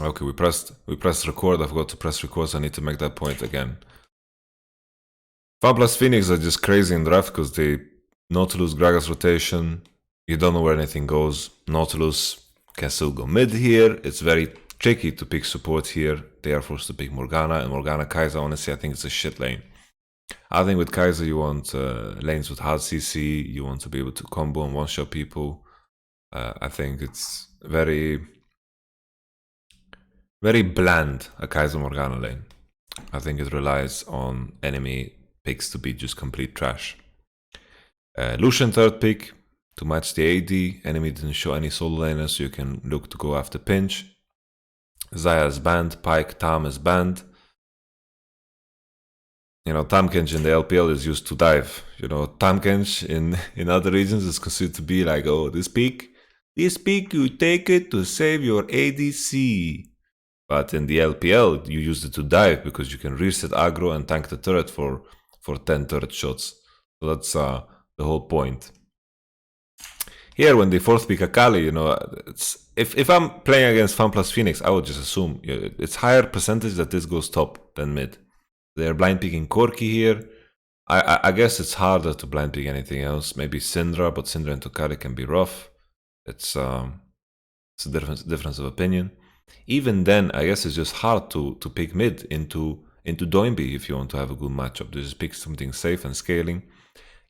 Okay, we pressed record. I forgot to press record, so I need to make that point again. Fab Phoenix are just crazy in draft because they Nautilus Gragas rotation. You don't know where anything goes. Nautilus can still go mid here. It's very tricky to pick support here. They are forced to pick Morgana, and Morgana Kai'Sa, honestly, I think it's a shit lane. I think with Kai'Sa you want lanes with hard CC, you want to be able to combo and one-shot people. I think it's very bland, a Kai'Sa Morgana lane. I think it relies on enemy picks to be just complete trash. Lucian third pick to match the AD. Enemy didn't show any solo laners, so you can look to go after pinch. Xayah is banned, Pyke, Tam is banned. You know, Tankenge in the LPL is used to dive. You know, Tankenge in other regions is considered to be like, oh, this pick you take it to save your ADC. But in the LPL, you use it to dive because you can reset aggro and tank the turret for 10 turret shots. So that's the whole point. Here, when they fourth pick Akali, you know, it's if I'm playing against Fan plus Phoenix, I would just assume it's higher percentage that this goes top than mid. They're blind picking Corki here. I guess it's harder to blind pick anything else. Maybe Syndra, but Syndra and Akali can be rough. It's a difference of opinion. Even then, I guess it's just hard to pick mid into Doinby if you want to have a good matchup. Just pick something safe and scaling.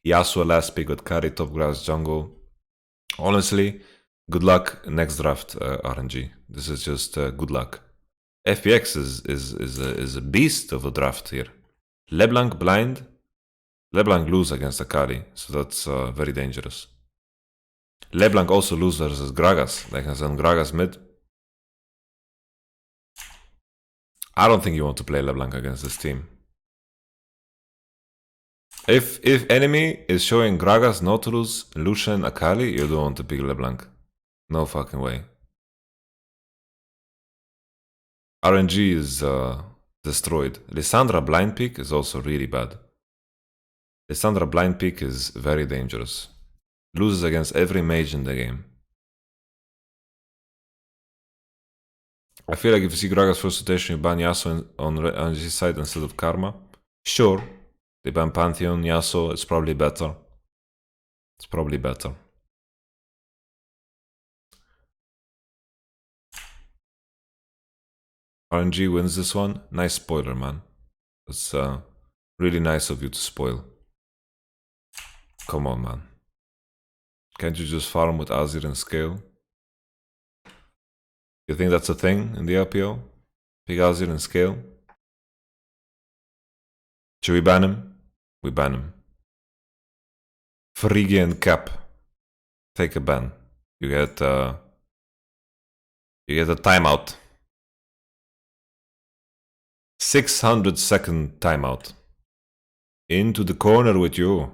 Yasuo last pick got carry top grass jungle. Honestly, good luck next draft, RNG. This is just good luck. FPX is a beast of a draft here. LeBlanc blind. LeBlanc lose against Akali, so that's very dangerous. LeBlanc also lose versus Gragas. Like I said, Gragas mid. I don't think you want to play LeBlanc against this team. If enemy is showing Gragas, Nautilus, Lucian, Akali, you don't want to pick LeBlanc. No fucking way. RNG is destroyed. Lissandra blind pick is also really bad. Lissandra blind pick is very dangerous. Loses against every mage in the game. I feel like if you see Gragas first rotation, you ban Yasuo on RNG side instead of Karma. Sure, they ban Pantheon, Yasuo, it's probably better. It's probably better. RNG wins this one. Nice spoiler, man. It's really nice of you to spoil. Come on, man. Can't you just farm with Azir and scale? You think that's a thing in the LPL? Pick Azir and scale? Should we ban him? We ban him. Phrygian cap. Take a ban. You get a timeout. 600-second timeout. Into the corner with you.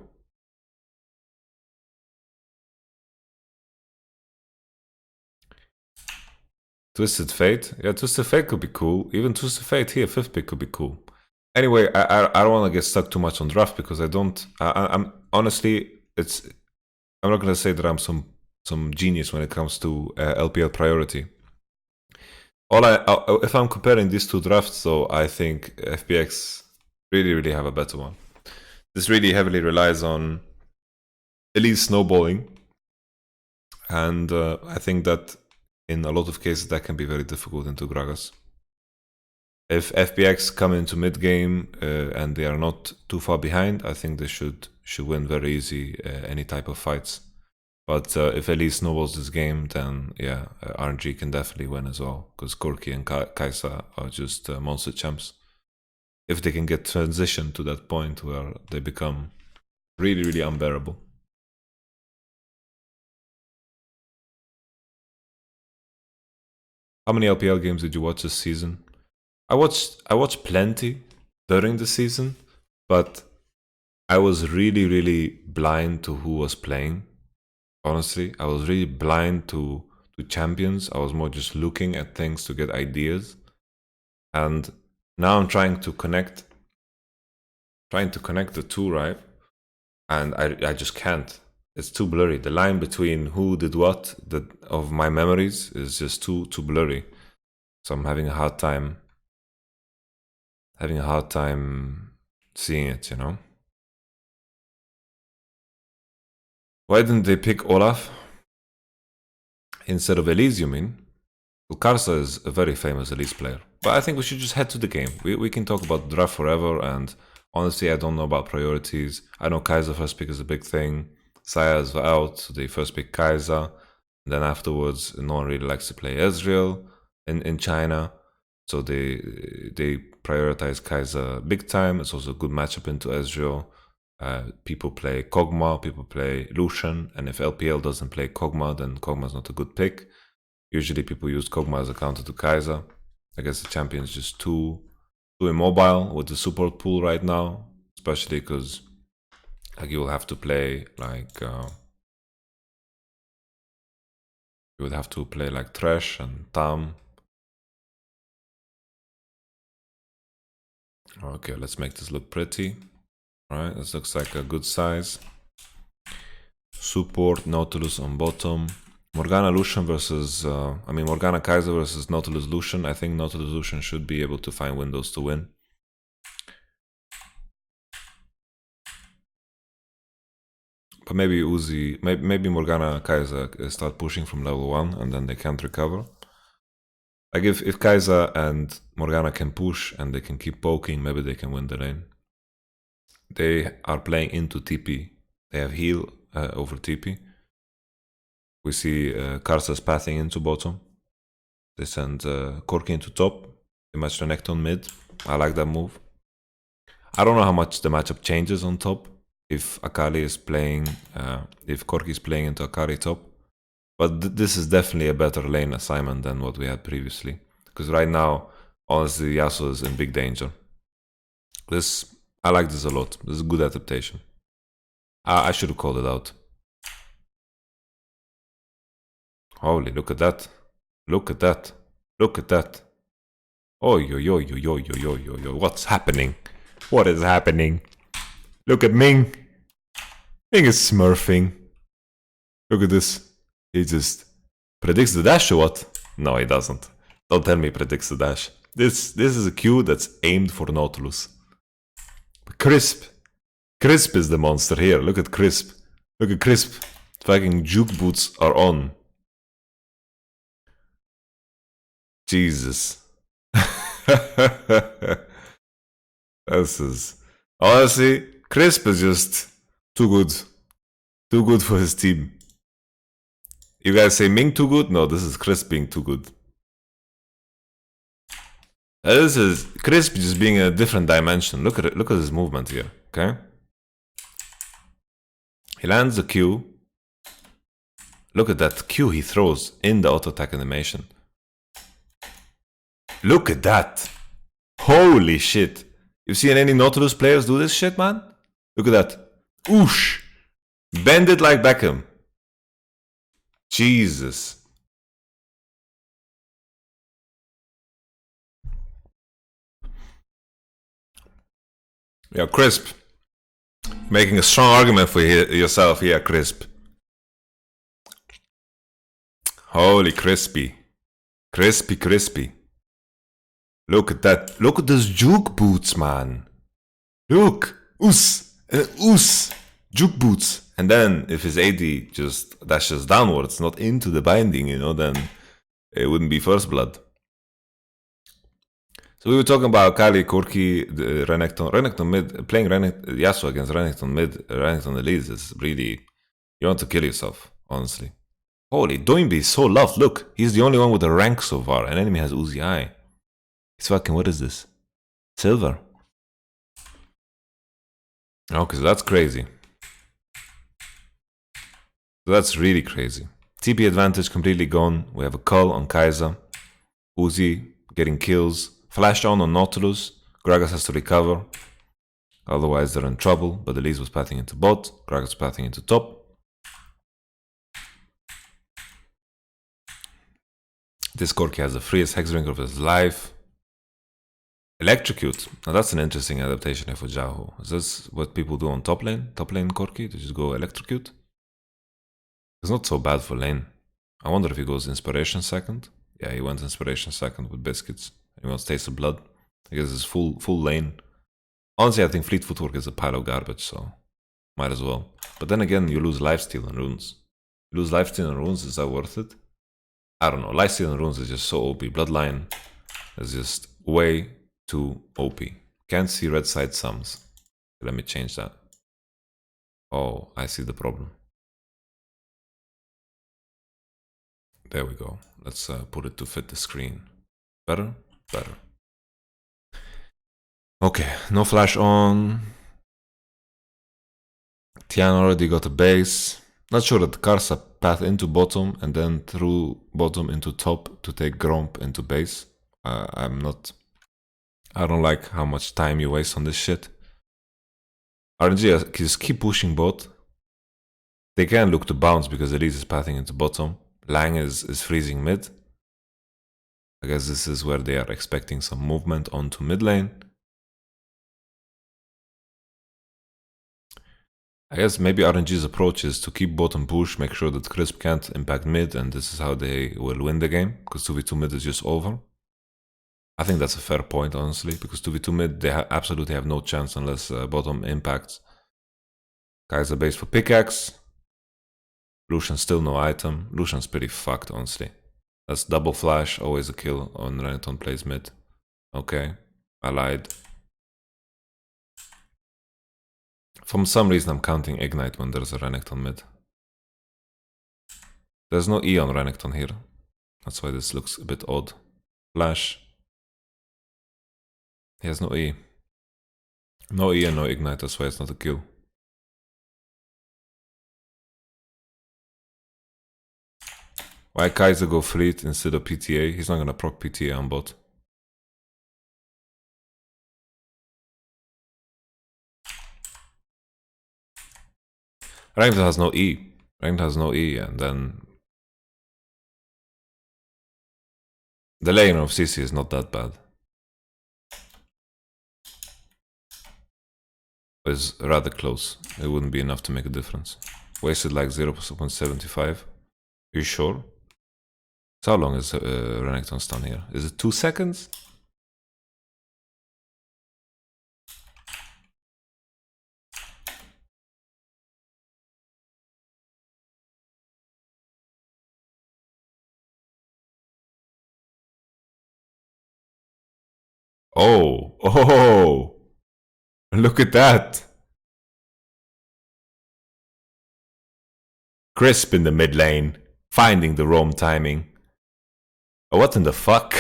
Twisted Fate? Yeah, Twisted Fate could be cool. Even Twisted Fate here, 5th pick could be cool. Anyway, I don't want to get stuck too much on draft because I'm honestly, I'm not gonna say that I'm some genius when it comes to LPL priority. If I'm comparing these two drafts, though, I think FPX really have a better one. This really heavily relies on elite snowballing, and I think that in a lot of cases that can be very difficult into Gragas. If FPX come into mid game and they are not too far behind, I think they should win very easy any type of fights. But if Elise snowballs this game, then yeah, RNG can definitely win as well, because Corki and Kai'Sa are just monster champs. If they can get transitioned to that point where they become really unbearable. How many LPL games did you watch this season? I watched plenty during the season, but I was really blind to who was playing. Honestly, I was really blind to champions. I was more just looking at things to get ideas. And now I'm trying to connect the two, right? And I just can't. It's too blurry. The line between who did what of my memories is just too blurry. So I'm having a hard time seeing it, you know? Why didn't they pick Olaf instead of Elise, you mean? Well, Karsa is a very famous Elise player. But I think we should just head to the game. We can talk about draft forever, and honestly, I don't know about priorities. I know Kaiser first pick is a big thing. Saya is out, so they first pick Kaiser. And then afterwards, no one really likes to play Ezreal in China. So they prioritize Kaiser big time. It's also a good matchup into Ezreal. People play Kog'Maw, people play Lucian, and if LPL doesn't play Kog'Maw, then Kog'Maw's not a good pick. Usually people use Kog'Maw as a counter to Kaiser. I guess the champion is just too immobile with the support pool right now, especially because like you will have to play like you would have to play like Thresh and Tam. Okay, let's make this look pretty. Alright, this looks like a good size. Support, Nautilus on bottom. Morgana Lucian versus, Morgana Kaiser versus Nautilus Lucian. I think Nautilus Lucian should be able to find windows to win. But maybe Uzi, maybe Morgana Kaiser start pushing from level 1 and then they can't recover. Like if Kaiser and Morgana can push and they can keep poking, maybe they can win the lane. They are playing into TP. They have heal over TP. We see Karsa's pathing into bottom. They send Corki into top. They match Renekton mid. I like that move. I don't know how much the matchup changes on top if Akali is playing, if Corki is playing into Akali top. But this is definitely a better lane assignment than what we had previously. Because right now, honestly, Yasuo is in big danger. I like this a lot. This is a good adaptation. I should have called it out. Holy, look at that. Look at that. Look at that. Oi, yo, yo, yo, yo, yo, yo, yo, yo. What's happening? What is happening? Look at Ming. Ming is smurfing. Look at this. He just predicts the dash or what? No, he doesn't. Don't tell me he predicts the dash. This is a Q that's aimed for Nautilus. Crisp. Crisp is the monster here. Look at Crisp. Look at Crisp. Fucking juke boots are on. Jesus. This is... Honestly, Crisp is just too good. Too good for his team. You guys say Ming too good? No, this is Crisp being too good. This is Crisp just being in a different dimension. Look at it. Look at his movement here. Okay. He lands the Q. Look at that Q he throws in the auto attack animation. Look at that. Holy shit. You've seen any Nautilus players do this shit, man? Look at that. Oosh. Bend it like Beckham. Jesus. Yeah, Crisp. Making a strong argument for yourself here, Crisp. Holy crispy. Crispy, crispy. Look at that. Look at those juke boots, man. Look. Oos. Oos. Juke boots. And then if his AD just dashes downwards, not into the binding, you know, then it wouldn't be first blood. So we were talking about Kali, Corki, Renekton mid, playing Yasuo against Renekton mid, Renekton Elise is really, you want to kill yourself, honestly. Holy, Doinby is so loved, look, he's the only one with a rank so far, an enemy has Uzi Eye. It's fucking, what is this? Silver. Okay, so that's crazy. So that's really crazy. TP advantage completely gone, we have a cull on Kai'Sa, Uzi getting kills, flash on Nautilus, Gragas has to recover, otherwise they're in trouble, but Elise was pathing into bot, Gragas pathing into top. This Corki has the freest Hexdrinker of his life. Electrocute, now that's an interesting adaptation for Jaho. Is this what people do on top lane? Top lane Corki, to just go Electrocute? It's not so bad for lane. I wonder if he goes Inspiration second. Yeah, he went inspiration second with biscuits. He wants taste of blood. I guess it's full lane. Honestly, I think fleet footwork is a pile of garbage, so might as well. But then again, you lose lifesteal and runes. You lose lifesteal and runes, is that worth it? I don't know. Lifesteal and runes is just so OP. Bloodline is just way too OP. Can't see red side sums. Let me change that. Oh, I see the problem. There we go. Let's put it to fit the screen. Better? Better. Okay, no flash on. Tian already got a base. Not sure that Karsa path into bottom and then through bottom into top to take Gromp into base. I don't like how much time you waste on this shit. RNG just keep pushing bot. They can look to bounce because Elise is pathing into bottom. Lang is freezing mid. I guess this is where they are expecting some movement onto mid lane. I guess maybe RNG's approach is to keep bottom push, make sure that Crisp can't impact mid, and this is how they will win the game, because 2v2 mid is just over. I think that's a fair point, honestly, because 2v2 mid, they absolutely have no chance unless bottom impacts. Kaiser base for pickaxe. Lucian still no item. Lucian's pretty fucked, honestly. That's double flash, always a kill on Renekton plays mid. Okay, I lied. For some reason I'm counting Ignite when there's a Renekton mid. There's no E on Renekton here. That's why this looks a bit odd. Flash. He has no E. No E and no Ignite, that's why it's not a kill. Why Kaiser go fleet instead of PTA? He's not gonna proc PTA on bot. Ranked has no E. Ranked has no E, and then the lane of CC is not that bad. It's rather close. It wouldn't be enough to make a difference. Wasted like 0.75. Are you sure? So how long is Renekton stun here? Is it 2 seconds? Oh, oh, look at that. Crisp in the mid lane, finding the roam timing. Oh, what in the fuck?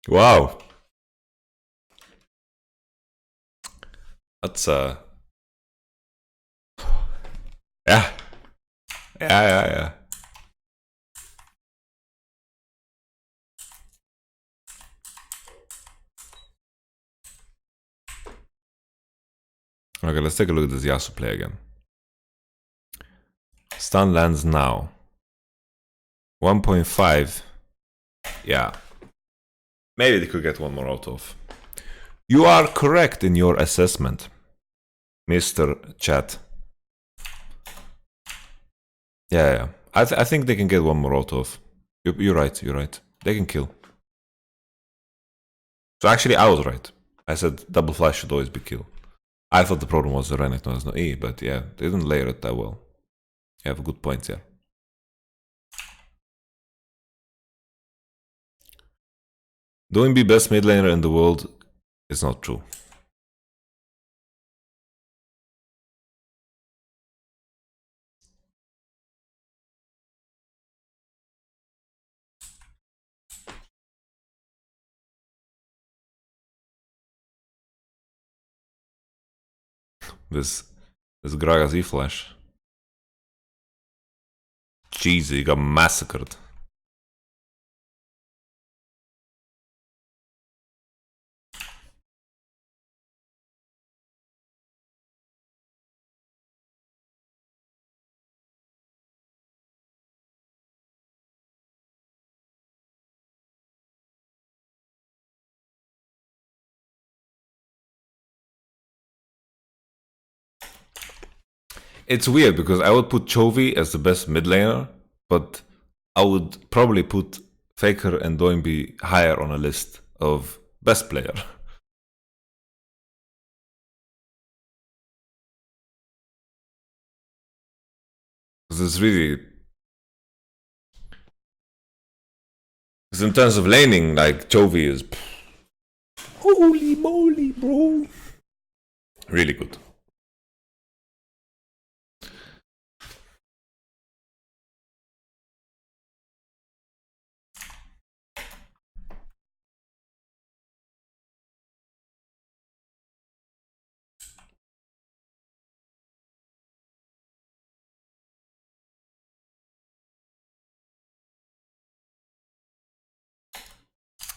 Wow. That's yeah. Yeah. Okay, let's take a look at this Yasuo play again. Stun lands now. 1.5. Yeah. Maybe they could get one more out of. You are correct in your assessment, Mr. Chat. Yeah. I think they can get one more out of. You're right. They can kill. So actually, I was right. I said double flash should always be kill. I thought the problem was the Renekton has no E, but yeah, they didn't layer it that well. You have a good point, yeah. Doing be best mid laner in the world is not true. This Gragas E-Flash. Jeez, he got massacred. It's weird because I would put Chovy as the best mid laner, but I would probably put Faker and Doinby higher on a list of best player. Because it's really, because in terms of laning, like Chovy is holy moly, bro, really good.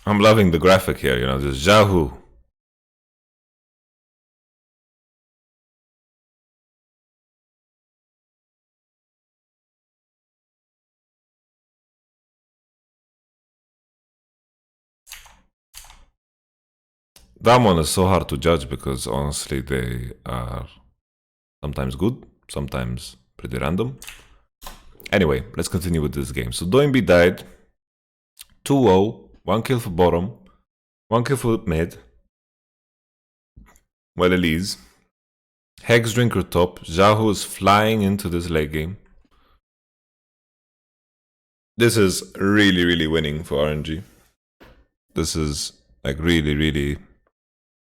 I'm loving the graphic here, you know, just Yahoo. That one is so hard to judge because honestly they are sometimes good, sometimes pretty random. Anyway, let's continue with this game. So Doinby died 2-0, 1 kill for bottom, 1 kill for mid. Well, Elise. Hex Drinker top. Yahoo is flying into this late game. This is really, really winning for RNG. This is like really, really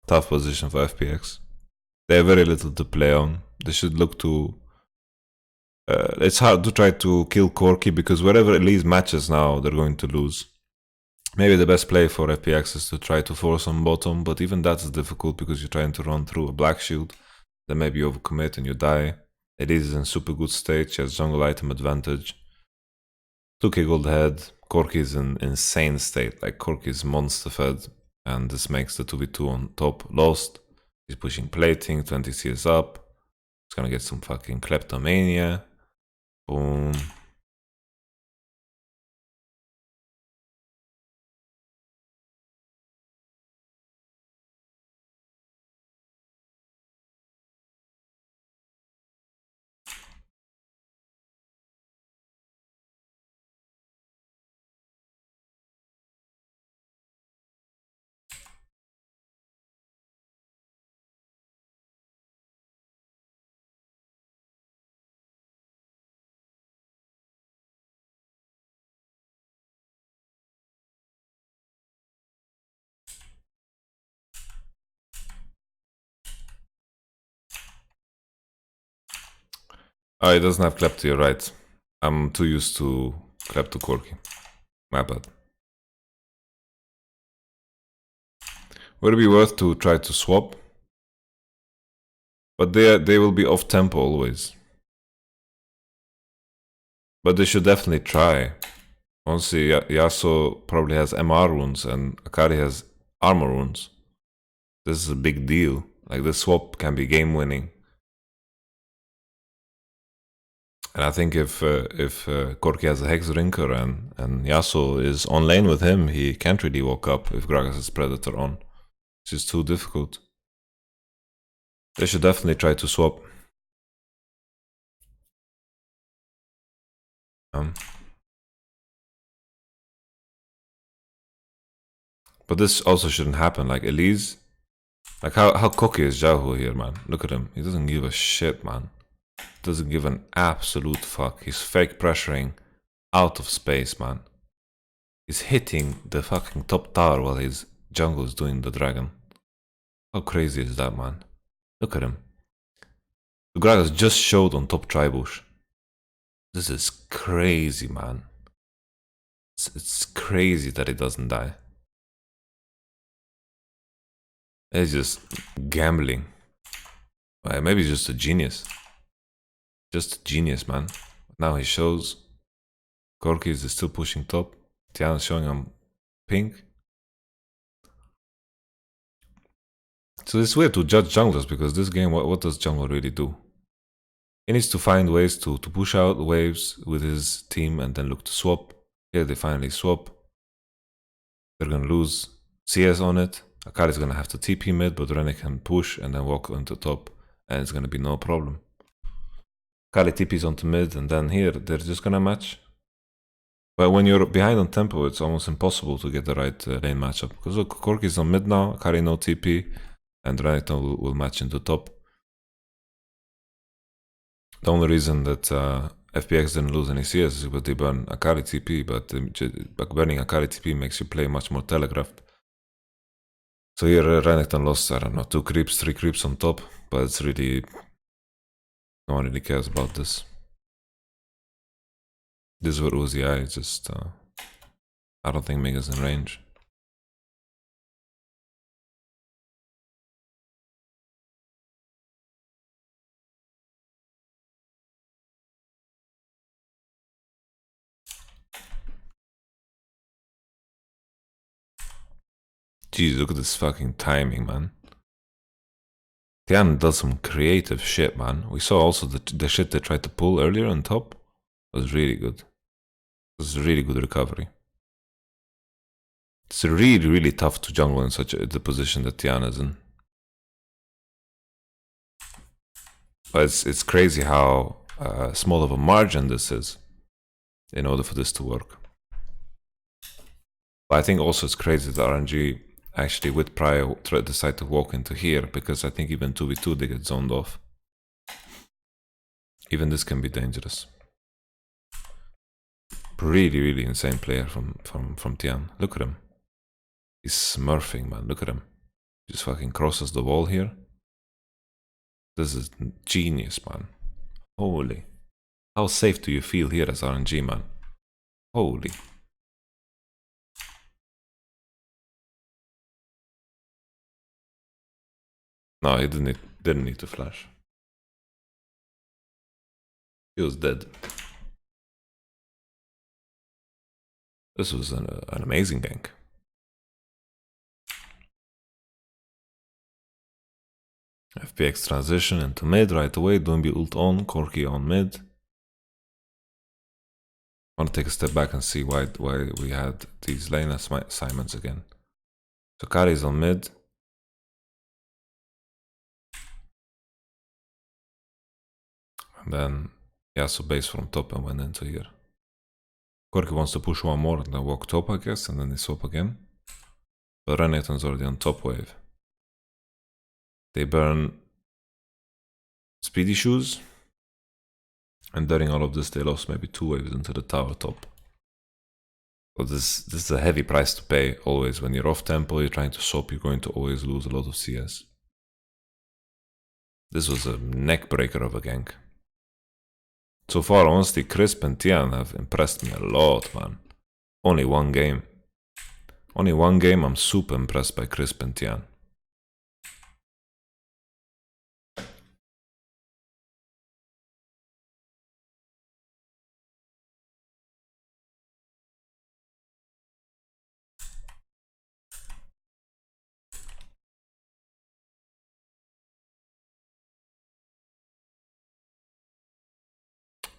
tough position for FPX. They have very little to play on. They should look to... it's hard to try to kill Corki because wherever Elise matches now, they're going to lose. Maybe the best play for FPX is to try to force on bottom, but even that is difficult because you're trying to run through a black shield. Then maybe you overcommit and you die. Elise is in super good state, she has jungle item advantage. 2k gold head, Corki is in insane state, like Corki is monster fed, and this makes the 2v2 on top lost. He's pushing plating, 20 CS up. He's gonna get some fucking kleptomania. Boom. Oh, he doesn't have Klepto, you're right. I'm too used to Klepto Corki. My bad. Would it be worth to try to swap? But they will be off tempo always. But they should definitely try. Honestly, Yasuo probably has MR runes and Akari has armor runes. This is a big deal. Like this swap can be game winning. And I think if Corki has a Hex Drinker and Yasuo is on lane with him, he can't really walk up if Gragas has Predator on. It's just too difficult. They should definitely try to swap. But this also shouldn't happen. Like Elise, like how cocky is Yahoo here, man? Look at him. He doesn't give a shit, man. Doesn't give an absolute fuck. He's fake pressuring out of space, man. He's hitting the fucking top tower while his jungle is doing the dragon. How crazy is that, man? Look at him. The Gragas just showed on top Tribush. This is crazy, man. It's crazy that he doesn't die. He's just gambling. Maybe he's just a genius. Just a genius, man. Now he shows. Corki is still pushing top. Tiana's showing him pink. So it's weird to judge junglers because this game, what does jungle really do? He needs to find ways to push out waves with his team and then look to swap. Here they finally swap. They're gonna lose CS on it. Akali's gonna have to TP mid, but Rennie can push and then walk onto top, and it's gonna be no problem. Kali TP's onto mid, and then here, they're just gonna match. But when you're behind on tempo, it's almost impossible to get the right lane matchup. Because look, Corki's on mid now, Kali no TP, and Renekton will match into top. The only reason that FPX didn't lose any CS is because they burn Akali TP, but burning Akali TP makes you play much more telegraphed. So here Renekton lost, I don't know, 2 creeps, 3 creeps on top, but it's really... no one really cares about this. This is what Uzi I just... I don't think Mega's in range. Jeez, look at this fucking timing, man. Tian does some creative shit, man. We saw also the shit they tried to pull earlier on top. It was really good. It was a really good recovery. It's really, really tough to jungle in such the position that Tian is in. But it's crazy how small of a margin this is in order for this to work. But I think also it's crazy that RNG actually with Prio decide to walk into here, because I think even 2v2 they get zoned off. Even this can be dangerous. Really, really insane player from Tian. Look at him. He's smurfing, man. Look at him. Just fucking crosses the wall here. This is genius, man. Holy. How safe do you feel here as RNG, man? Holy. No, he didn't need to flash. He was dead. This was an amazing gank. FPX transition into mid right away. Doombi ult on, Corki on mid. I want to take a step back and see why we had these lane assignments again. So Kari's on mid. And then Yasuo base from top and went into here. Corki wants to push one more and then walk top, I guess, and then they swap again. But Renekton's already on top wave. They burn speedy shoes. And during all of this, they lost maybe 2 waves into the tower top. So this is a heavy price to pay always. When you're off tempo, you're trying to swap, you're going to always lose a lot of CS. This was a neck breaker of a gank. So far, honestly, Crisp and Tian have impressed me a lot, man. Only one game. Only one game, I'm super impressed by Crisp and Tian.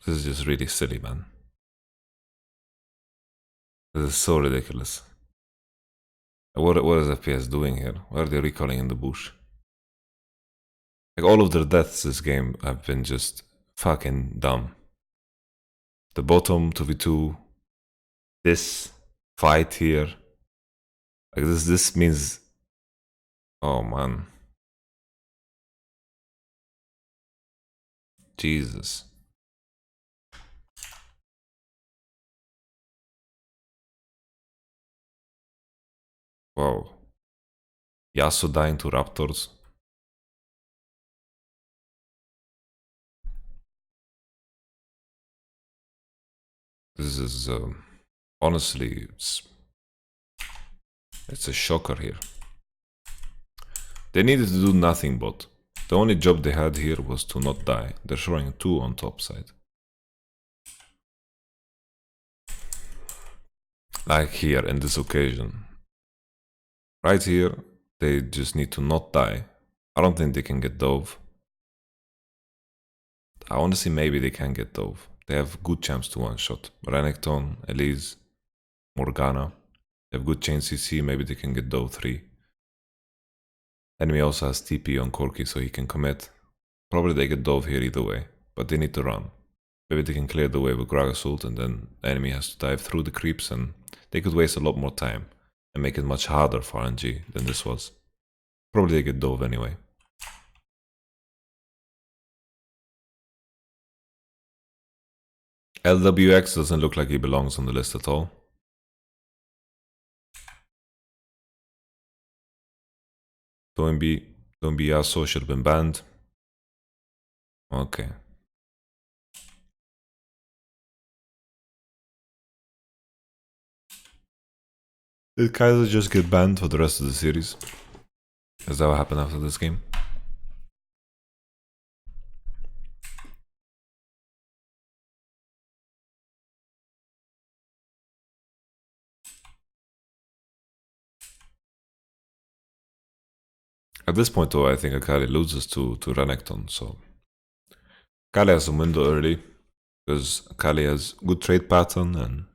This is just really silly, man. This is so ridiculous. What is FPS doing here? Why are they recalling in the bush? Like, all of their deaths this game have been just fucking dumb. The bottom 2v2, this fight here. Like, this means... oh, man. Jesus. Wow. Yasuo dying to Raptors. This is honestly, it's a shocker here. They needed to do nothing, but the only job they had here was to not die. They're showing 2 on top side. Like here in this occasion. Right here, they just need to not die. I don't think they can get Dove. I want to see maybe they can get Dove. They have good chance to one-shot. Renekton, Elise, Morgana. They have good chain CC, maybe they can get Dove 3. Enemy also has TP on Corki, so he can commit. Probably they get Dove here either way. but they need to run. Maybe they can clear the way with Gragas ult, and then the enemy has to dive through the creeps, and they could waste a lot more time and make it much harder for RNG than this was. Probably they get dove anyway. LWX doesn't look like he belongs on the list at all. Don't be asshole, should have been banned. Okay. Did Kaiser just get banned for the rest of the series? Is that what happened after this game? At this point though, I think Akali loses to Renekton, so Akali has some window early, because Akali has good trade pattern and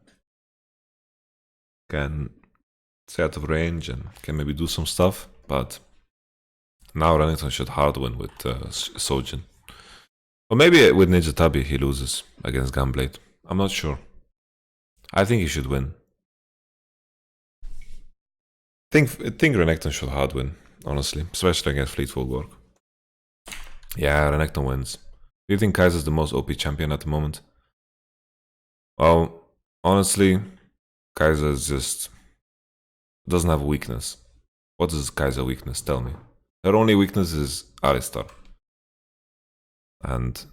can stay out of range and can maybe do some stuff, but now Renekton should hard win with Sojin. Or maybe with Ninja Tabi he loses against Gunblade. I'm not sure. I think he should win. I think Renekton should hard win, honestly, especially against Fleet Work. Yeah, Renekton wins. Do you think Kaiser's the most OP champion at the moment? Well, honestly, Kaiser just doesn't have a weakness. What is Kaiser's weakness? Tell me. Her only weakness is Alistar. And,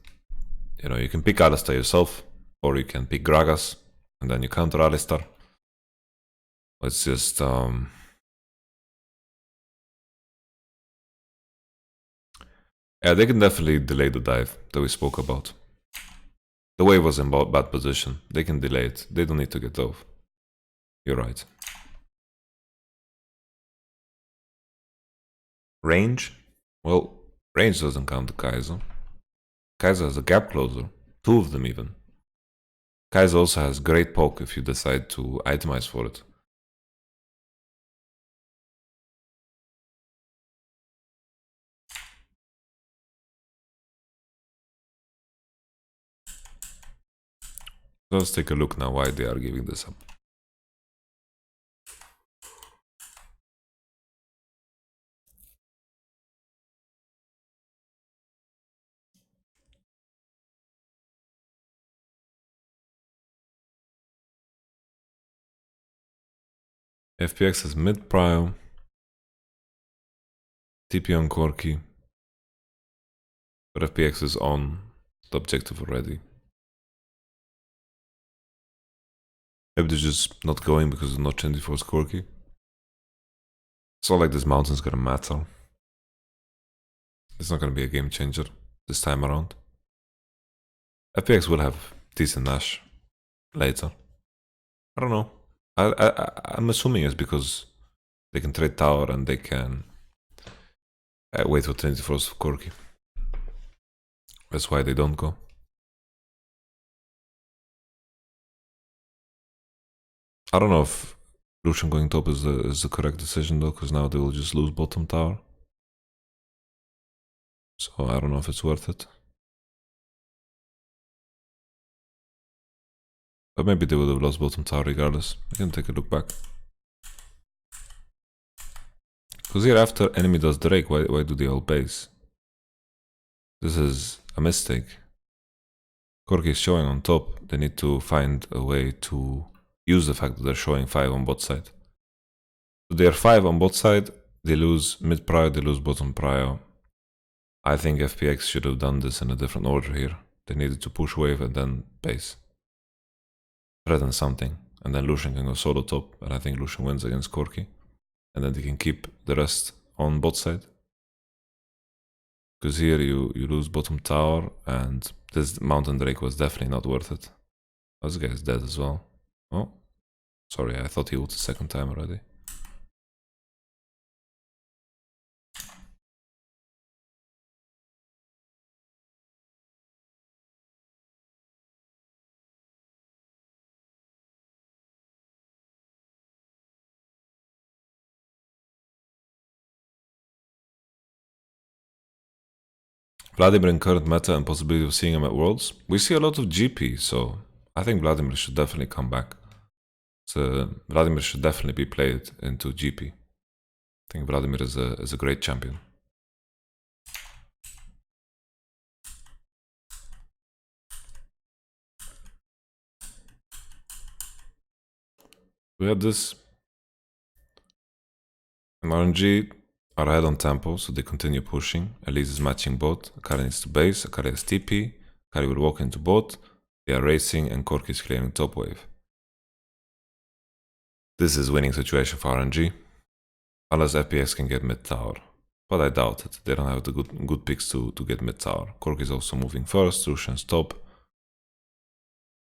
you know, you can pick Alistar yourself, or you can pick Gragas, and then you counter Alistar. It's just, yeah, they can definitely delay the dive that we spoke about. The wave was in bad position. They can delay it. They don't need to get dove. You're right. Range? Well, range doesn't count the Kaiser. Kaiser has a gap closer. 2 of them even. Kaiser also has great poke if you decide to itemize for it. Let's take a look now why they are giving this up. FPX has mid prio, TP on Corki, but FPX is on the objective already. Maybe they're just not going because they're not changing for Corki. It's not like this mountain's gonna matter. It's not gonna be a game changer this time around. FPX will have decent Nash later. I don't know. I'm assuming it's because they can trade tower and they can wait for Trinity Force for Corki. That's why they don't go. I don't know if Lucian going top is the correct decision though, because now they will just lose bottom tower. So I don't know if it's worth it. But maybe they would have lost bottom tower regardless. I can take a look back. Because here after enemy does Drake, why do they all base? This is a mistake. Corki is showing on top. They need to find a way to use the fact that they're showing 5 on bot side. So they are 5 on bot side. They lose mid prio, they lose bottom prio. I think FPX should have done this in a different order here. They needed to push wave and then base. Threaten something. And then Lucian can go solo top. And I think Lucian wins against Corki. And then they can keep the rest on bot side. Because here you lose bottom tower. And this Mountain Drake was definitely not worth it. This guy is dead as well. Oh. Sorry, I thought he ulted second time already. Vladimir in current meta and possibility of seeing him at Worlds. We see a lot of GP, so I think Vladimir should definitely come back. So Vladimir should definitely be played into GP. I think Vladimir is a great champion. We had this. And RNG are ahead on tempo, so they continue pushing. Elise is matching bot. Akari needs to base. Akari has TP. Akari will walk into bot. They are racing, and Corki is clearing top wave. This is winning situation for RNG, unless FPX can get mid tower. But I doubt it. They don't have the good picks to get mid tower. Corki is also moving first. Lucian's top.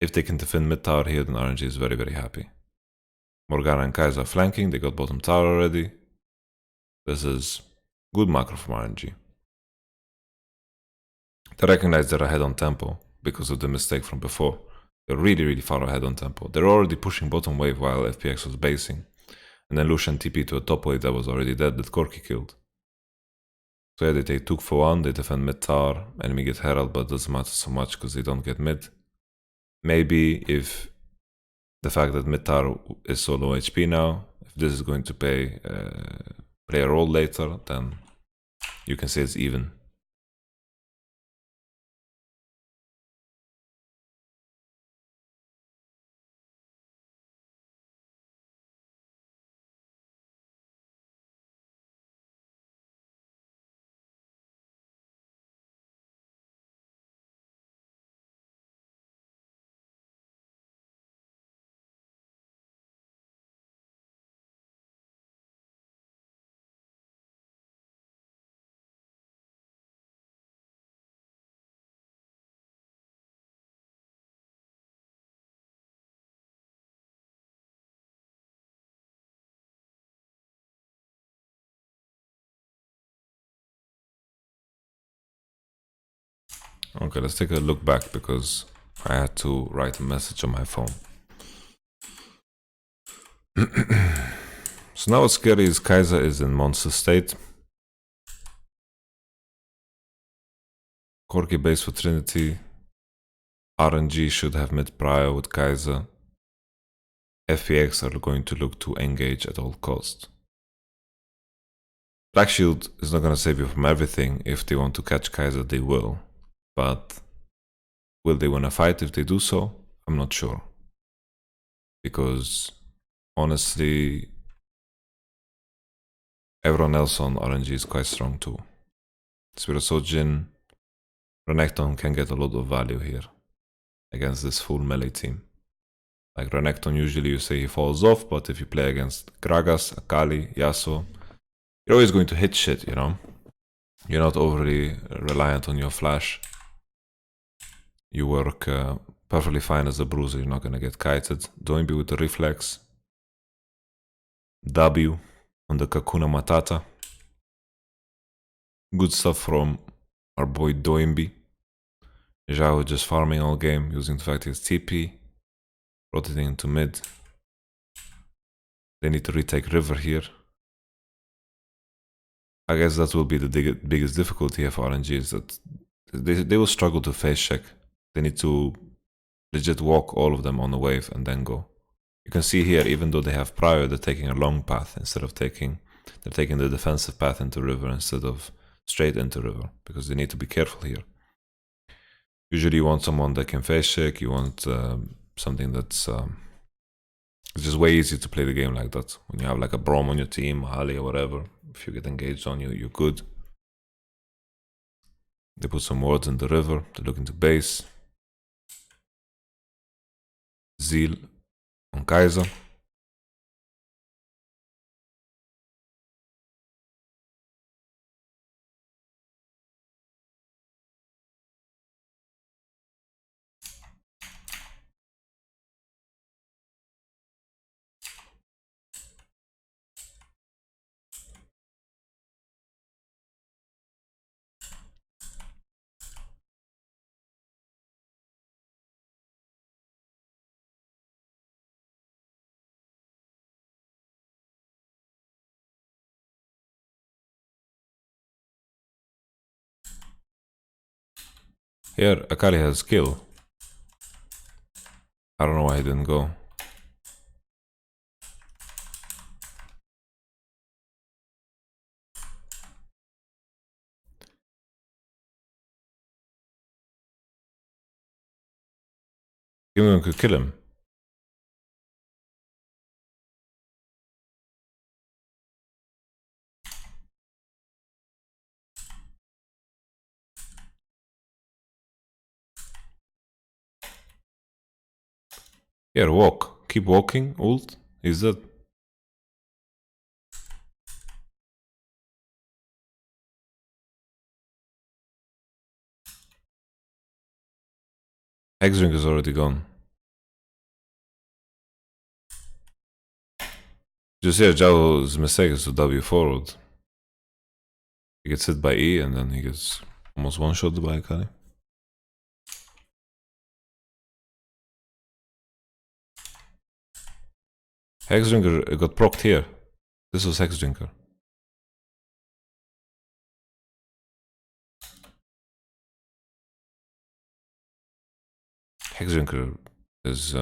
If they can defend mid tower here, then RNG is very, very happy. Morgana and Kaiser are flanking. They got bottom tower already. This is good macro from RNG. They recognize they're ahead on tempo because of the mistake from before. They're really, really far ahead on tempo. They're already pushing bottom wave while FPX was basing. And then Lucian TP to a top wave that was already dead that Corki killed. So yeah, they take 2 for 1, they defend mid tower, enemy get Herald, but it doesn't matter so much because they don't get mid. Maybe if the fact that mid tower is so low HP now, if this is going to play a role later, then you can say it's even. Okay, let's take a look back because I had to write a message on my phone. So now what's scary is Kaiser is in monster state. Corki base for Trinity. RNG should have mid prior with Kaiser. FPX are going to look to engage at all costs. Black Shield is not going to save you from everything. If they want to catch Kaiser, they will. But will they win a fight if they do so? I'm not sure. Because honestly, everyone else on RNG is quite strong too. Spirit Sojin, Renekton can get a lot of value here against this full melee team. Like Renekton, usually you say he falls off, but if you play against Gragas, Akali, Yasuo, you're always going to hit shit, you know? You're not overly reliant on your flash. You work perfectly fine as a bruiser, you're not gonna get kited. Doimbi with the reflex. W on the Kakuna Matata. Good stuff from our boy Doimbi. Zhao just farming all game, using the fact he has TP. Rotating into mid. They need to retake river here. I guess that will be the biggest difficulty here for RNG, is that they will struggle to face check. They need to legit walk all of them on the wave and then go. You can see here, even though they have prior, they're taking a long path instead of they're taking the defensive path into river instead of straight into river, because they need to be careful here. Usually you want someone that can face check, you want something that's it's just way easier to play the game like that. When you have like a Brom on your team, Ali or whatever, if you get engaged on you, you're good. They put some wards in the river, they're looking to base. Zeal on Kaiser. Here, Akali has kill. I don't know why he didn't go. Even could kill him. Here, walk. Keep walking, ult. He's dead. X-Drink is already gone. Just here, Zhao's mistake is to W forward. He gets hit by E and then he gets almost one-shot by Akali. Hexdrinker got procced here. This was Hexdrinker. Hexdrinker is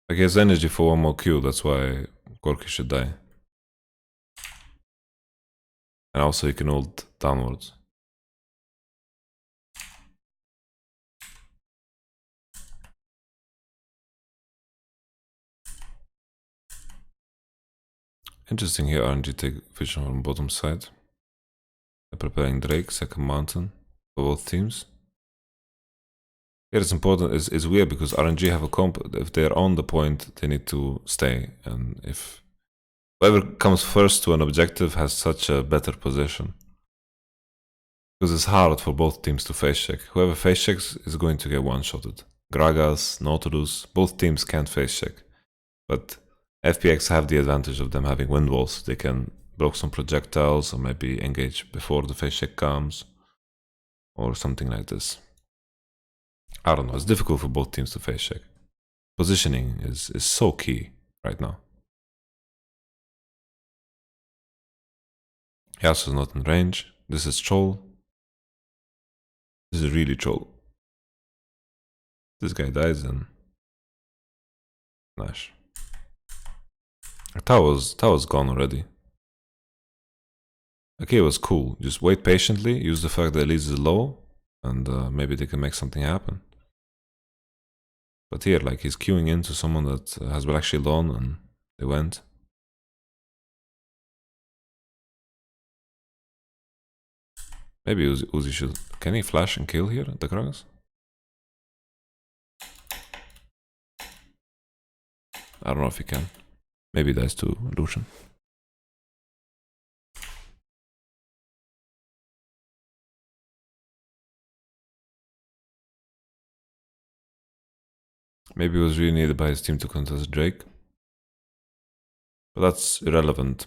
like he has energy for one more Q, that's why Gorky should die. And also he can ult downwards. Interesting here, RNG take vision from bottom side. They're preparing Drake, second mountain for both teams. Here it's important, it's weird because RNG have a comp, if they're on the point, they need to stay. And if whoever comes first to an objective has such a better position. Because it's hard for both teams to face check. Whoever face checks is going to get one-shotted. Gragas, Nautilus, both teams can't face check. But FPX have the advantage of them having wind walls. They can block some projectiles or maybe engage before the face check comes. Or something like this. I don't know, it's difficult for both teams to face check. Positioning is so key right now. Yasuo's not in range. This is troll. This is really troll. This guy dies then. Nash. Tao's gone already. Okay, it was cool. Just wait patiently, use the fact that Elise is low, and maybe they can make something happen. But here, like, he's queuing into someone that has been actually low and they went. Maybe Uzi should... Can he flash and kill here, the Kragas? I don't know if he can. Maybe he dies to Lucian. Maybe he was really needed by his team to contest Drake. But that's irrelevant.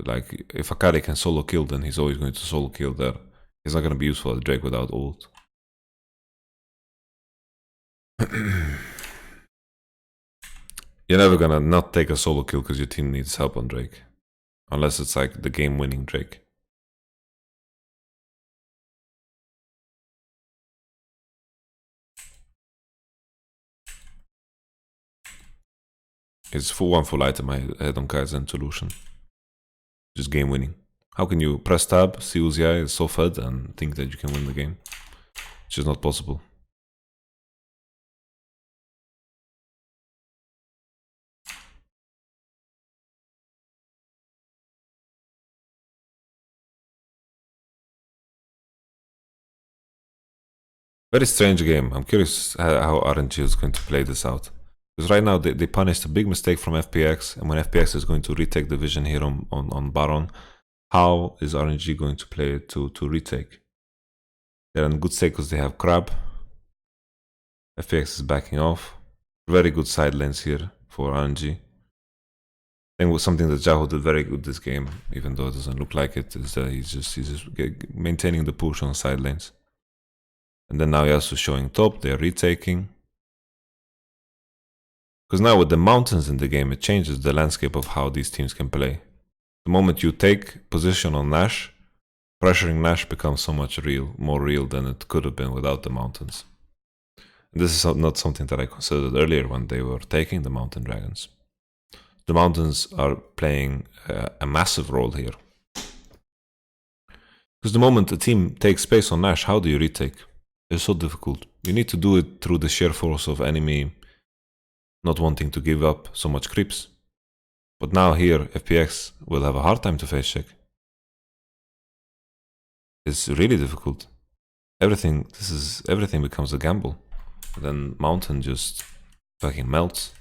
Like, if Akali can solo kill, then he's always going to solo kill there. He's not going to be useful at Drake without ult. You're never gonna not take a solo kill because your team needs help on Drake. Unless it's like the game-winning Drake. It's full item I had on Kaizen to Lucian. Just game-winning. How can you press tab, see Uzi is so fed, and think that you can win the game? It's just not possible. Very strange game. I'm curious how RNG is going to play this out. Because right now they punished a big mistake from FPX, and when FPX is going to retake the vision here on Baron, how is RNG going to play it to retake? They're in good state because they have Crab. FPX is backing off. Very good side lanes here for RNG. I I think something that Jaho did very good this game, even though it doesn't look like it, is that he's just maintaining the push on side lanes. And then now Yasuo showing top, they're retaking. Because now with the mountains in the game, it changes the landscape of how these teams can play. The moment you take position on Nash, pressuring Nash becomes so much more real than it could have been without the mountains. And this is not something that I considered earlier when they were taking the mountain dragons. The mountains are playing a massive role here. Because the moment a team takes space on Nash, how do you retake? It's so difficult. You need to do it through the sheer force of enemy not wanting to give up so much creeps. But now here, FPX will have a hard time to face check. It's really difficult. Everything becomes a gamble. Then mountain just fucking melts.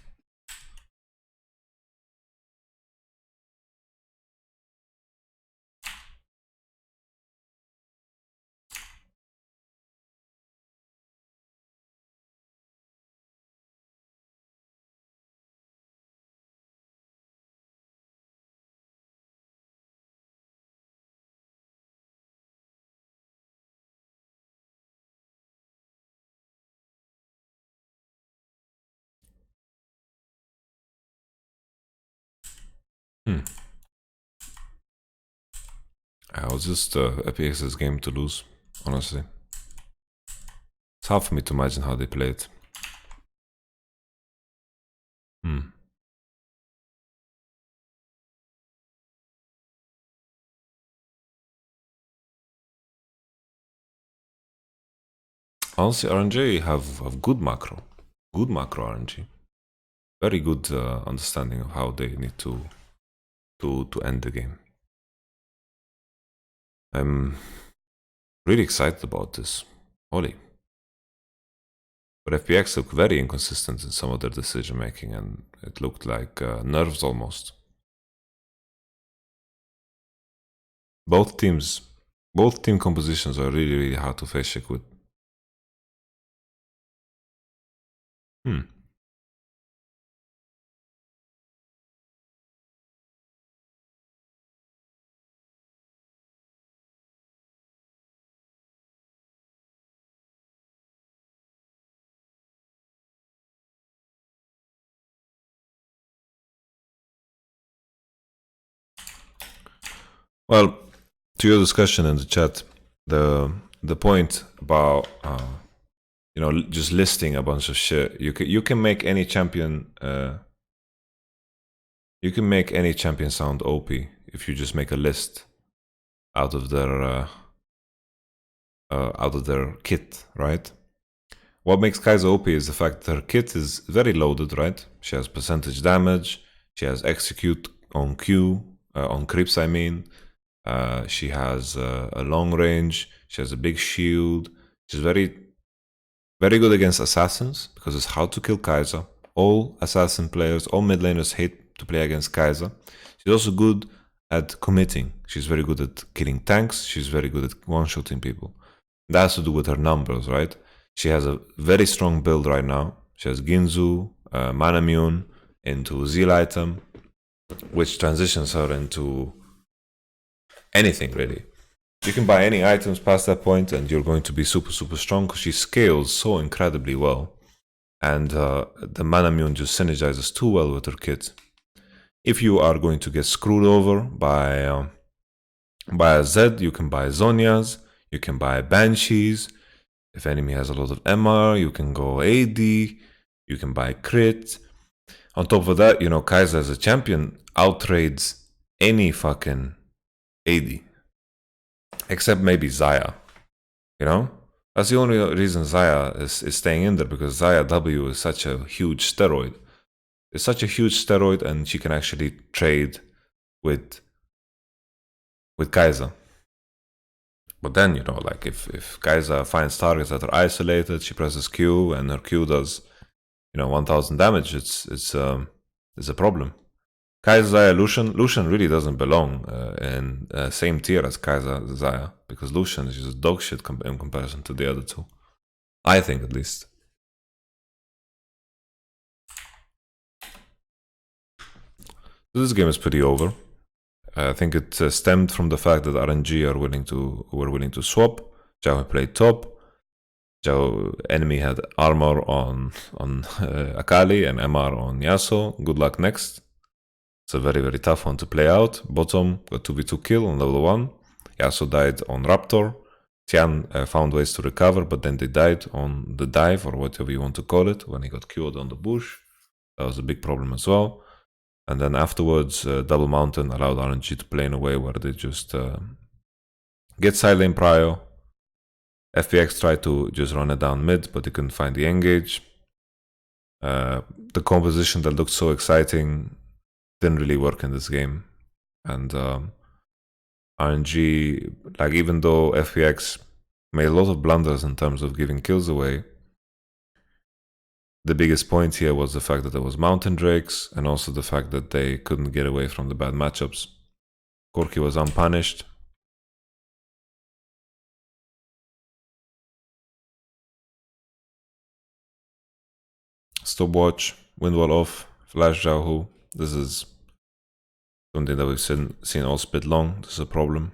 I was just FPX's game to lose, honestly. It's hard for me to imagine how they play it. Honestly, RNG have good macro RNG. Very good understanding of how they need to end the game. I'm really excited about this. Holy. But FPX looked very inconsistent in some of their decision making, and it looked like nerves almost. Both team compositions are really hard to face check with. Well, to your discussion in the chat, the point about just listing a bunch of shit, you can make any champion sound OP if you just make a list out of their kit, right? What makes Kai'Sa OP is the fact that her kit is very loaded, right? She has percentage damage, she has execute on Q, on creeps I mean. She has a long range, she has a big shield. She's very good against assassins because it's hard to kill Kai'Sa. All assassin players, all mid laners hate to play against Kai'Sa. She's also good at committing. She's very good at killing tanks. She's very good at one-shotting people. That has to do with her numbers, right? She has a very strong build right now. She has Ginzu, Manamune into Zeal item, which transitions her into anything really. You can buy any items past that point and you're going to be super strong because she scales so incredibly well. And the Manamune just synergizes too well with her kit. If you are going to get screwed over by a Zed, you can buy Zonias, you can buy Banshees. If enemy has a lot of MR, you can go AD, you can buy crit. On top of that, Kai'Sa as a champion outtrades any fucking AD. Except maybe Xayah. That's the only reason Xayah is staying in there, because Xayah W is such a huge steroid. It's such a huge steroid, and she can actually trade with Kai'Sa. But then, like if Kai'Sa finds targets that are isolated, she presses Q and her Q does, 1000 damage, it's a problem. Kai'Sa, Lucian really doesn't belong in same tier as Kai'Sa Xayah, because Lucian is just dog shit in comparison to the other two. I think, at least. This game is pretty over. I think it stemmed from the fact that RNG were willing to swap. Zhao played top. Zhao enemy had armor on Akali and MR on Yasuo. Good luck next. It's a very tough one to play out. Bottom got 2v2 kill on level 1. Yasuo died on Raptor. Tian found ways to recover, but then they died on the dive, or whatever you want to call it, when he got killed on the bush. That was a big problem as well. And then afterwards, Double Mountain allowed RNG to play in a way where they just get side lane prio. FPX tried to just run it down mid, but they couldn't find the engage. The composition that looked so exciting didn't really work in this game. And RNG, like, even though FPX made a lot of blunders in terms of giving kills away, the biggest point here was the fact that there was Mountain Drakes, and also the fact that they couldn't get away from the bad matchups. Corki was unpunished. Stopwatch, Windwall off, Flash Zhao. This is something that we've seen all split long. This is a problem.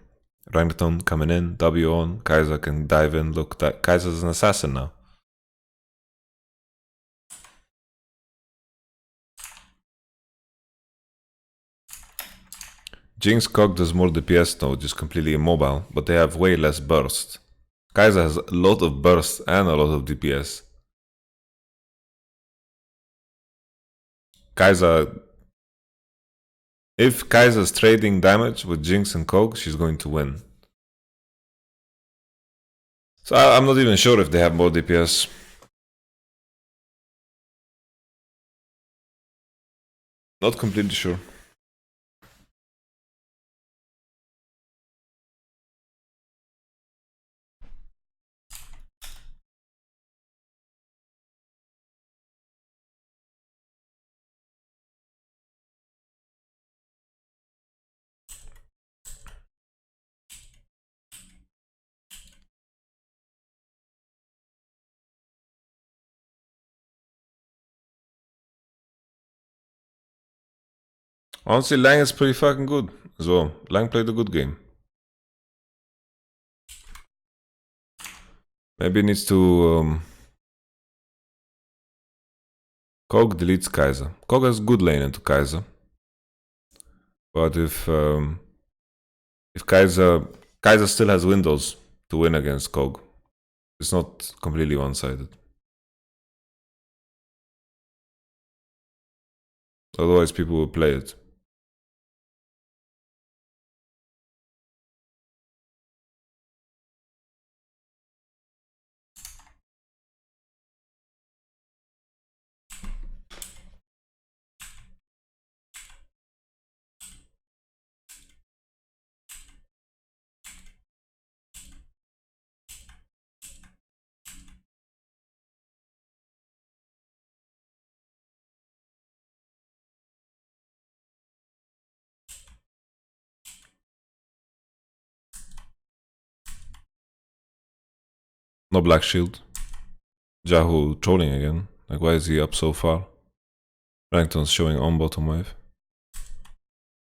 Renekton coming in, W on, Kai'Sa can dive in. Look, that Kai'Sa's an assassin now. Jinx Cog does more DPS though, just completely immobile, but they have way less burst. Kai'Sa has a lot of burst and a lot of DPS. Kai'Sa, if Kai'Sa's trading damage with Jinx and Cog, she's going to win. So I'm not even sure if they have more DPS. Not completely sure. Honestly, Lang is pretty fucking good as well. Lang played a good game. Maybe it needs to... Kog deletes Kai'Sa. Kog has good lane into Kai'Sa. But if Kai'Sa still has windows to win against Kog. It's not completely one-sided. Otherwise people will play it. No black shield. Jahu trolling again. Like, why is he up so far? Renekton's showing on bottom wave.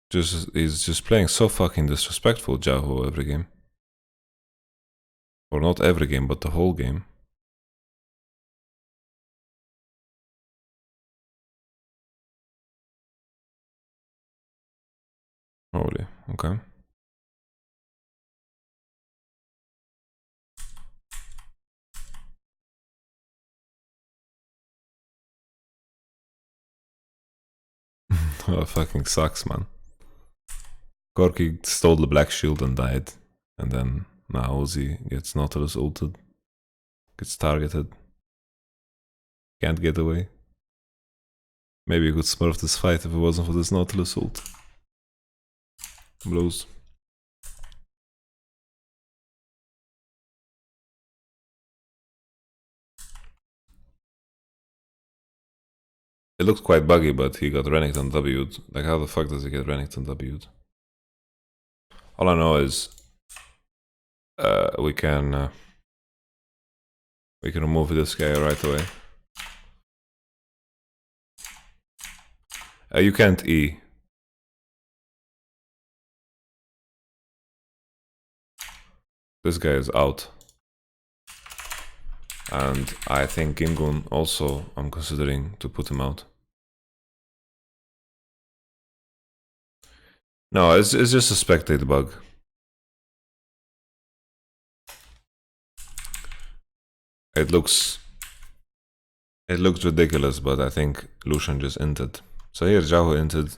He's just playing so fucking disrespectful, Jahu, every game. Or not every game, but the whole game. Holy, okay. Oh, fucking sucks, man. Corki stole the black shield and died. And then now Ozzy gets Nautilus ulted. Gets targeted. Can't get away. Maybe you could smurf this fight if it wasn't for this Nautilus ult. Blows. It looked quite buggy, but he got Renekton W'd. Like, how the fuck does he get Renekton W'd? All I know is we can remove this guy right away. You can't E. This guy is out. And I think Gingun also, I'm considering to put him out. No, it's just a spectate bug. It looks ridiculous, but I think Lucian just inted. So here Jahu inted.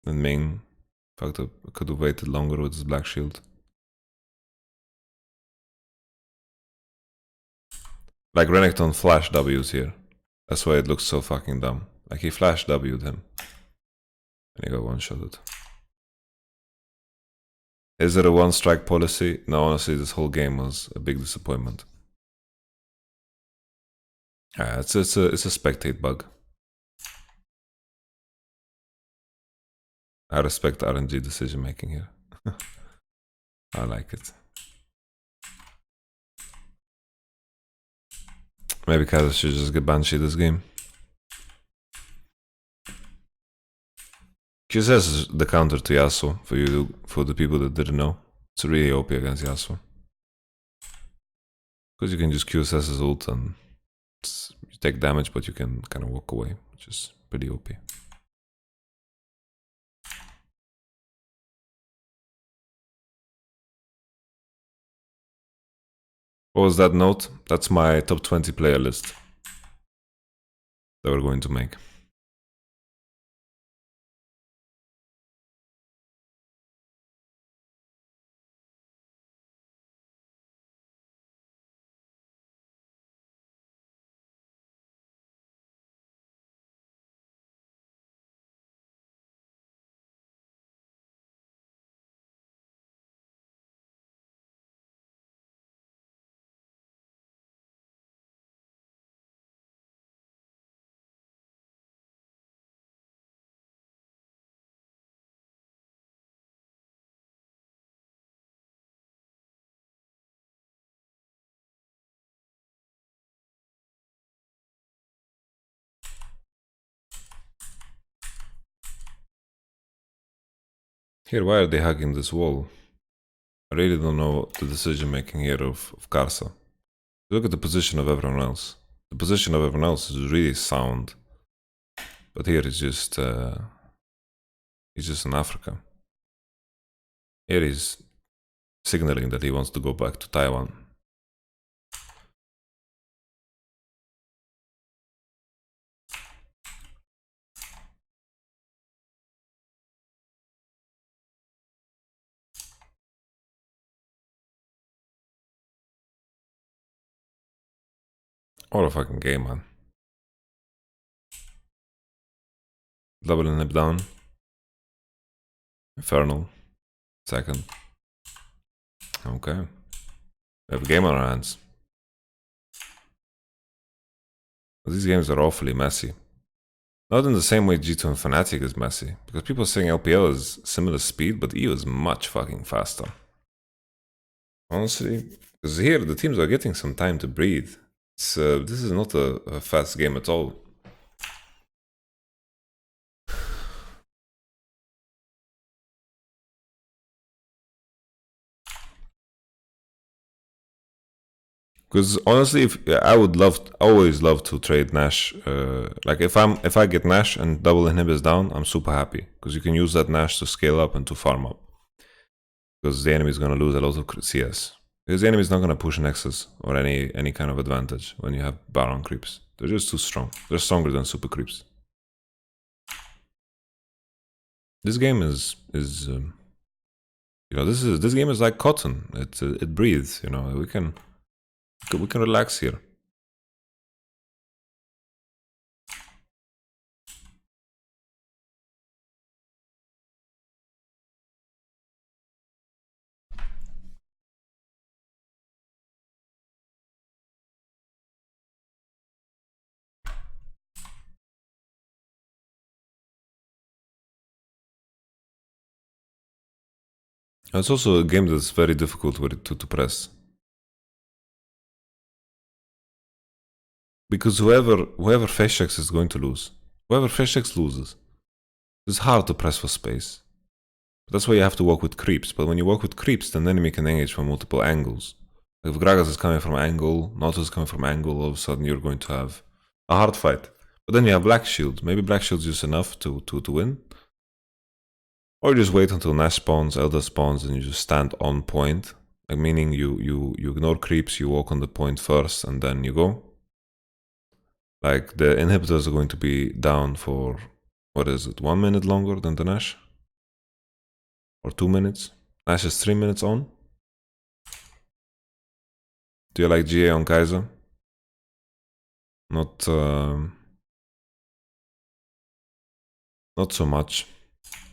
And Ming fucked up, could have waited longer with his black shield. Like Renekton flash W's here. That's why it looks so fucking dumb. Like he flash W'd him. And he got one-shotted. Is it a one-strike policy? No, honestly, this whole game was a big disappointment. It's a spectate bug. I respect RNG decision making here. I like it. Maybe Kaza should just get Banshee this game. QSS is the counter to Yasuo for the people that didn't know. It's really OP against Yasuo. Because you can just QSS his ult and you take damage, but you can kind of walk away, which is pretty OP. What was that note? That's my top 20 player list that we're going to make. Here, why are they hugging this wall? I really don't know the decision making here of Karsa. Look at the position of everyone else. The position of everyone else is really sound. But here he's just in Africa. Here he's signaling that he wants to go back to Taiwan. What a fucking game, man. Double inhib down. Infernal. Second. Okay. We have a game on our hands. These games are awfully messy. Not in the same way G2 and Fnatic is messy, because people are saying LPL is similar speed, but EU is much fucking faster. Honestly, because here the teams are getting some time to breathe. This is not a fast game at all. Because honestly, I would always love to trade Nash. Like if I get Nash and double inhib is down, I'm super happy because you can use that Nash to scale up and to farm up. Because the enemy is gonna lose a lot of CS. Because the enemy is not gonna push Nexus or any kind of advantage when you have Baron creeps. They're just too strong. They're stronger than super creeps. This game is you know, this game is like cotton. It breathes. You know, we can relax here. It's also a game that's very difficult to press. Because whoever face checks is going to lose. Whoever face checks loses. It's hard to press for space. That's why you have to work with creeps. But when you work with creeps, then the enemy can engage from multiple angles. If Gragas is coming from angle, Nautilus is coming from angle, all of a sudden you're going to have a hard fight. But then you have Black Shield. Maybe Black Shield's just enough to win. Or you just wait until Nash spawns, Elder spawns, and you just stand on point. Like meaning you ignore creeps, you walk on the point first, and then you go. Like the inhibitors are going to be down for, what is it, 1 minute longer than the Nash? Or 2 minutes? Nash is 3 minutes on. Do you like GA on Kaiser? Not so much.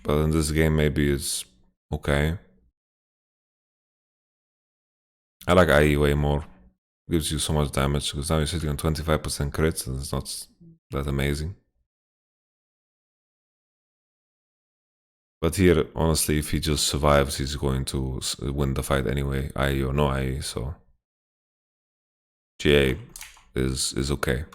But in this game maybe it's okay. I like IE way more. Gives you so much damage, because now you're sitting on 25% crits and it's not that amazing. But here, honestly, if he just survives, he's going to win the fight anyway, IE or no IE, so GA is okay.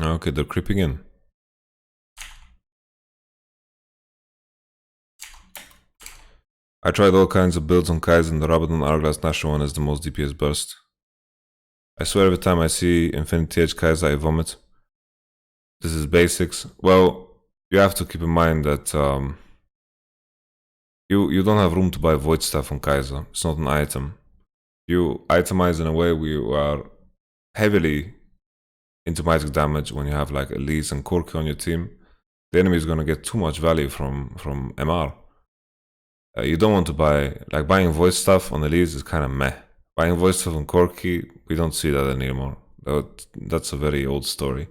Okay, they're creeping in. I tried all kinds of builds on Kaizen. The Rabadon Hourglass National one is the most DPS burst. I swear every time I see Infinity Edge Kaiser, I vomit. This is basics. Well, you have to keep in mind that you don't have room to buy Void Stuff on Kaiser. It's not an item. You itemize in a way where you are heavily into magic damage when you have like Elise and Corki on your team. The enemy is going to get too much value from MR. You don't want to buy, like buying Void Stuff on Elise is kind of meh. Buying Void Stuff on Corki, we don't see that anymore. That's a very old story.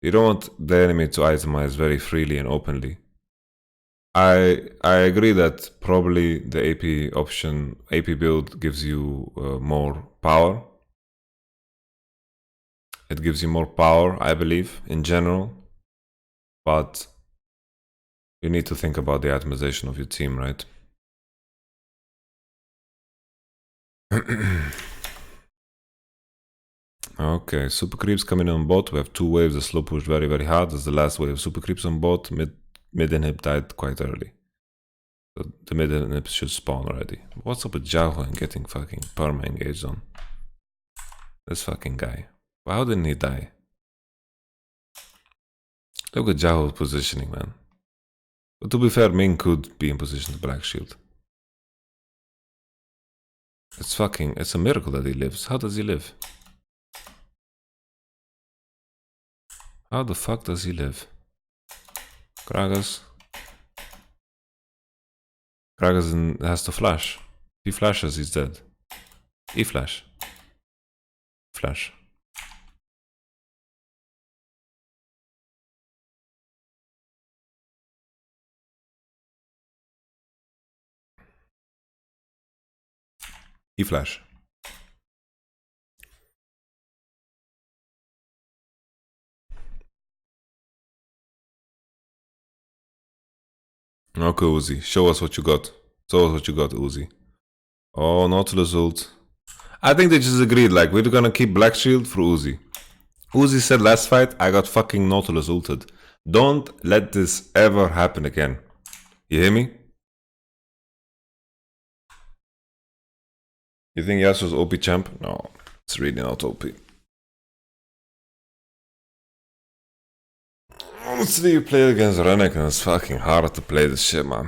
You don't want the enemy to itemize very freely and openly. I agree that probably the AP option, AP build gives you more power. It gives you more power, I believe, in general. But you need to think about the itemization of your team, right? Okay, super creeps coming on bot. We have 2 waves. The slow push very, very hard. This is the last wave. Super creeps on bot. Mid inhib died quite early. So the mid inhib should spawn already. What's up with Jaho and getting fucking perma engaged on? This fucking guy. How didn't he die? Look at Jaho's positioning, man. But to be fair, Ming could be in position to Black Shield. It's a miracle that he lives. How does he live? How the fuck does he live? Gragas has to flash. If he flashes, he's dead. He flash. Flash. He flash. Okay, Uzi. Show us what you got. Show us what you got, Uzi. Oh, Nautilus ult. I think they just agreed, like, we're gonna keep Black Shield for Uzi. Uzi said last fight, I got fucking Nautilus ulted. Don't let this ever happen again. You hear me? You think Yasuo's OP champ? No, it's really not OP. Honestly, you play against Renekton and it's fucking hard to play this shit, man.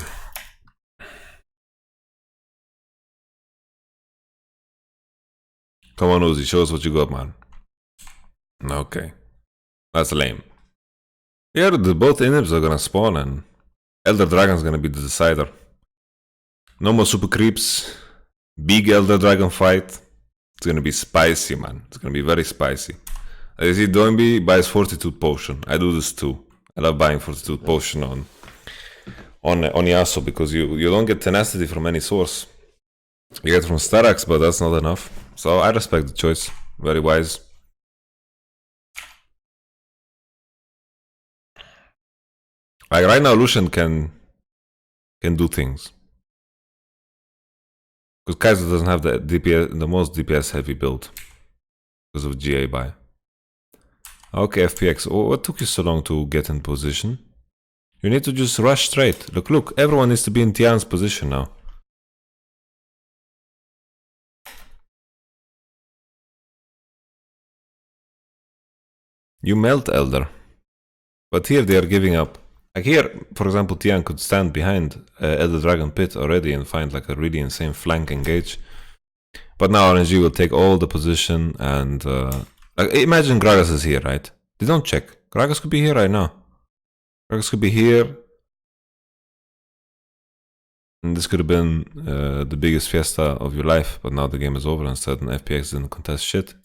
Come on, Uzi, show us what you got, man. Okay. That's lame. Yeah, both inhibs are gonna spawn and Elder Dragon's gonna be the decider. No more super creeps. Big Elder Dragon fight. It's gonna be spicy, man. It's gonna be very spicy. As you see, Doinby buys Fortitude Potion. I do this too. I love buying Fortitude Potion on Yasuo because you don't get tenacity from any source. You get it from Starax, but that's not enough. So I respect the choice. Very wise. Like right now, Lucian can do things because Kaiser doesn't have the DPS, the most DPS heavy build because of GA buy. Okay, FPX. Oh, what took you so long to get in position? You need to just rush straight. Look, everyone needs to be in Tian's position now. You melt Elder. But here they are giving up. Like here, for example, Tian could stand behind Elder Dragon Pit already and find like a really insane flank engage. But now RNG will take all the position and... like, imagine Gragas is here, right? They don't check. Gragas could be here right now. Gragas could be here. And this could have been the biggest fiesta of your life, but now the game is over instead and FPX didn't contest shit.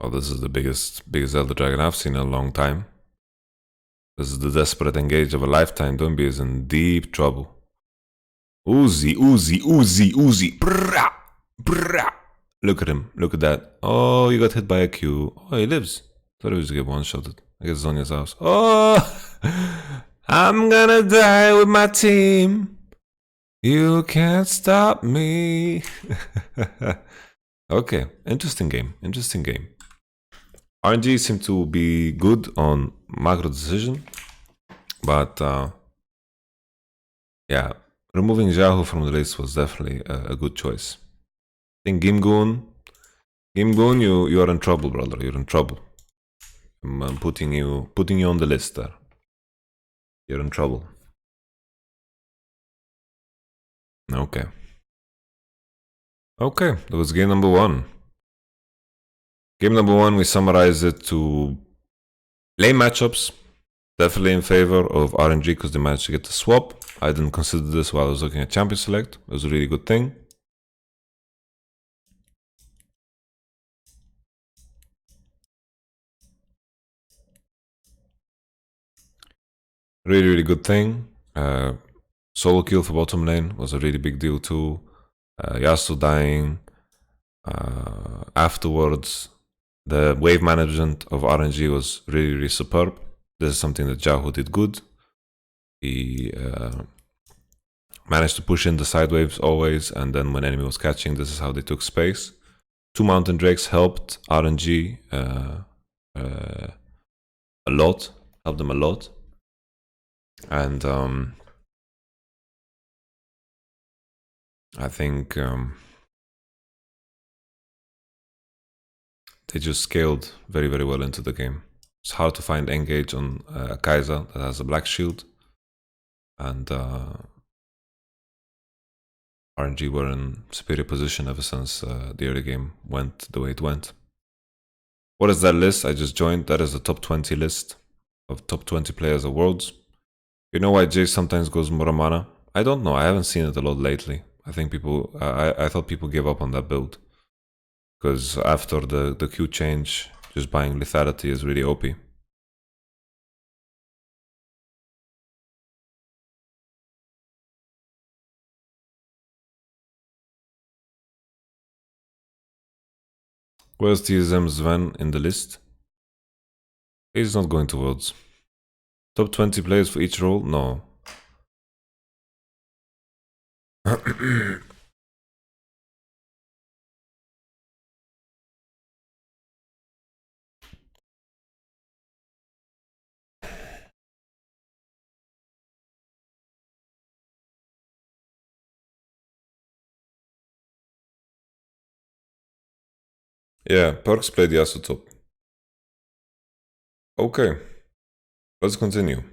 Oh, this is the biggest Elder Dragon I've seen in a long time. This is the desperate engage of a lifetime. Dumby is in deep trouble. Uzi. Brrrah, brrrah. Look at him. Look at that. Oh, you got hit by a Q. Oh, he lives. Thought he was gonna get one-shotted. I guess Zonya's house. Oh, I'm gonna die with my team. You can't stop me. Okay, interesting game. RNG seemed to be good on macro decision, but yeah, removing Jahu from the list was definitely a good choice. I think Gimgoon, you are in trouble, brother. You're in trouble. I'm putting you on the list there. You're in trouble. Okay. Okay, that was game number 1. Game number 1, we summarize it to lane matchups. Definitely in favor of RNG because they managed to get the swap. I didn't consider this while I was looking at champion select. It was a really good thing. Really good thing. Solo kill for bottom lane was a really big deal too. Yasuo dying. Afterwards, the wave management of RNG was really superb. This is something that Jahu did good. He managed to push in the side waves always, and then when enemy was catching, this is how they took space. 2 Mountain Drakes helped RNG a lot, helped them a lot. And I think they just scaled very well into the game. It's hard to find engage on Kaiser that has a black shield, and RNG were in superior position ever since the early game went the way it went. What is that list I just joined? That is the top 20 list of top 20 players of Worlds. You know why Jay sometimes goes Muramana? I don't know. I haven't seen it a lot lately. I think people... I thought people gave up on that build. Because after the Q change, just buying lethality is really OP. Where's TSM Sven in the list? He's not going to Worlds. Top 20 players for each role? No. Yeah, Perks played Yasuo top. Okay, let's continue.